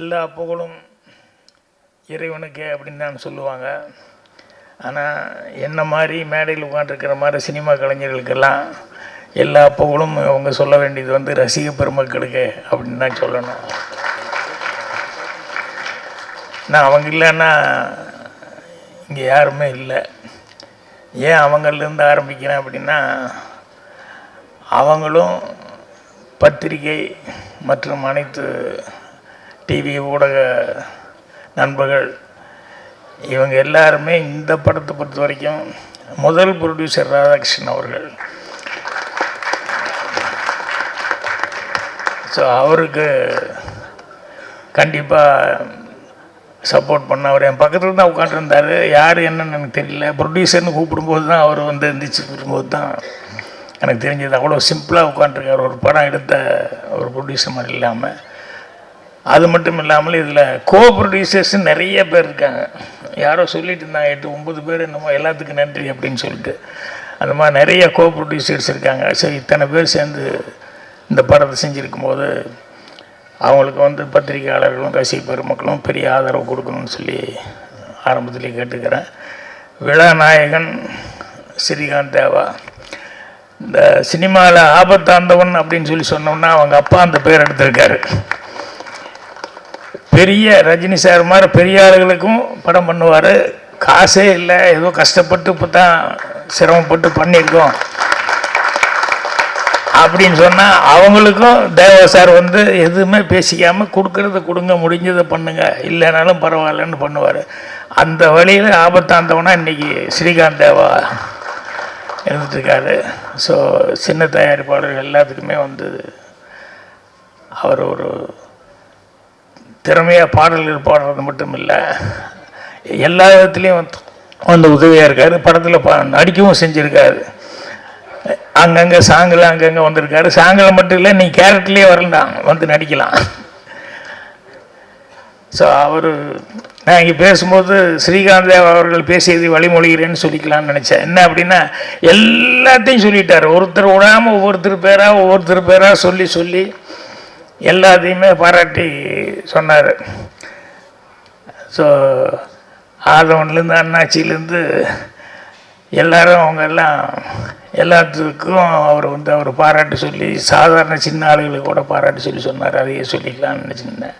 எல்லா புகழும் இறைவனுக்கே அப்படின்னு தான் சொல்லுவாங்க. ஆனால் என்ன மாதிரி மேடையில் உட்காந்துருக்கிற மாதிரி சினிமா கலைஞர்களுக்கெல்லாம் எல்லா புகழும் அவங்க சொல்ல வேண்டியது வந்து ரசிக பெருமக்களுக்கு அப்படின்னு தான் சொல்லணும். நான் அவங்க இல்லைன்னா இங்கே யாருமே இல்லை. ஏன் அவங்கள்லேருந்து ஆரம்பிக்கிறேன் அப்படின்னா, அவங்களும் பத்திரிகை மற்றும் அனைத்து டிவி ஊடக நண்பர்கள் இவங்க எல்லாருமே இந்த படத்தை பொறுத்த வரைக்கும் முதல் ப்ரொடியூசர் ராதாகிருஷ்ணன் அவர்கள். ஸோ அவருக்கு கண்டிப்பாக சப்போர்ட் பண்ண. அவர் என் பக்கத்தில் தான் உட்காந்துருந்தார். யார் என்னன்னு எனக்கு தெரியல. ப்ரொடியூசர்னு கூப்பிடும்போது தான் அவர் வந்து எந்திரிச்சு வரும்போது தான் எனக்கு தெரிஞ்சது. அவ்வளோ சிம்பிளாக உட்காந்துருக்கார். ஒரு படம் எடுத்த ஒரு ப்ரொடியூசர் மாதிரி இல்லாமல். அது மட்டும் இல்லாமல் இதில் கோ ப்ரொடியூசர்ஸ் நிறைய பேர் இருக்காங்க. யாரோ சொல்லிட்டு இருந்தாங்க 8-9 பேர் என்னமோ, எல்லாத்துக்கும் நன்றி அப்படின்னு சொல்லிட்டு. அந்த மாதிரி நிறைய கோ ப்ரொடியூசர்ஸ் இருக்காங்க. சரி, இத்தனை பேர் சேர்ந்து இந்த படத்தை செஞ்சுருக்கும் போது அவங்களுக்கு வந்து பத்திரிகையாளர்களும் ரசிக பெருமக்களும் பெரிய ஆதரவு கொடுக்கணும்னு சொல்லி ஆரம்பத்திலே கேட்டுக்கிறேன். விழா நாயகன் ஸ்ரீகாந்த் தேவா. இந்த சினிமாவில் ஆபத்தாந்தவன் அப்படின்னு சொல்லி சொன்னோம்னா அவங்க அப்பா அந்த பேர் எடுத்திருக்காரு. பெரிய ரஜினி சார் மாதிரி பெரிய ஆளுகளுக்கும் படம் பண்ணுவார். காசே இல்லை, ஏதோ கஷ்டப்பட்டு இப்போ தான் சிரமப்பட்டு பண்ணியிருக்கோம் அப்படின்னு சொன்னால் அவங்களுக்கும் தேவா சார் வந்து எதுவுமே பேசிக்காமல் கொடுக்கறத கொடுங்க, முடிஞ்சதை பண்ணுங்க, இல்லைனாலும் பரவாயில்லன்னு பண்ணுவார். அந்த வழியில் ஆபத்தாந்தவனா இன்றைக்கி ஸ்ரீகாந்த் தேவா இருந்துட்டுருக்காரு. ஸோ சின்ன தயாரிப்பாளர்கள் எல்லாத்துக்குமே வந்து அவர் ஒரு திறமையாக பாடல்கள் பாடுறது மட்டும் இல்லை, எல்லா விதத்துலேயும் வந்து உதவியாக இருக்கார். படத்தில் நடிக்கவும் செஞ்சுருக்காரு. அங்கங்கே சாங்கில் அங்கங்கே வந்திருக்காரு. சாங்கில் மட்டும் இல்லை, நீ கேரட்லேயே வரலாம், வந்து நடிக்கலாம். ஸோ அவர் நான் இங்கே பேசும்போது ஸ்ரீகாந்த் தேவா அவர்கள் பேசியதை வழிமொழிகிறேன்னு சொல்லிக்கலான்னு நினச்சேன். என்ன அப்படின்னா, எல்லாத்தையும் சொல்லிட்டார். ஒருத்தர் விடாமல் ஒவ்வொருத்தர் பேராக சொல்லி சொல்லி எல்லாத்தையுமே பாராட்டி சொன்னார். ஸோ ஆதவன்லேருந்து அண்ணாச்சியிலேருந்து எல்லாரும் அவங்க எல்லாத்துக்கும் அவர் வந்து அவர் பாராட்டு சொல்லி, சாதாரண சின்ன ஆளுகளுக்கு கூட பாராட்டு சொல்லி சொன்னார். அதையே சொல்லிக்கலாம்னு நினச்சிருந்தேன்.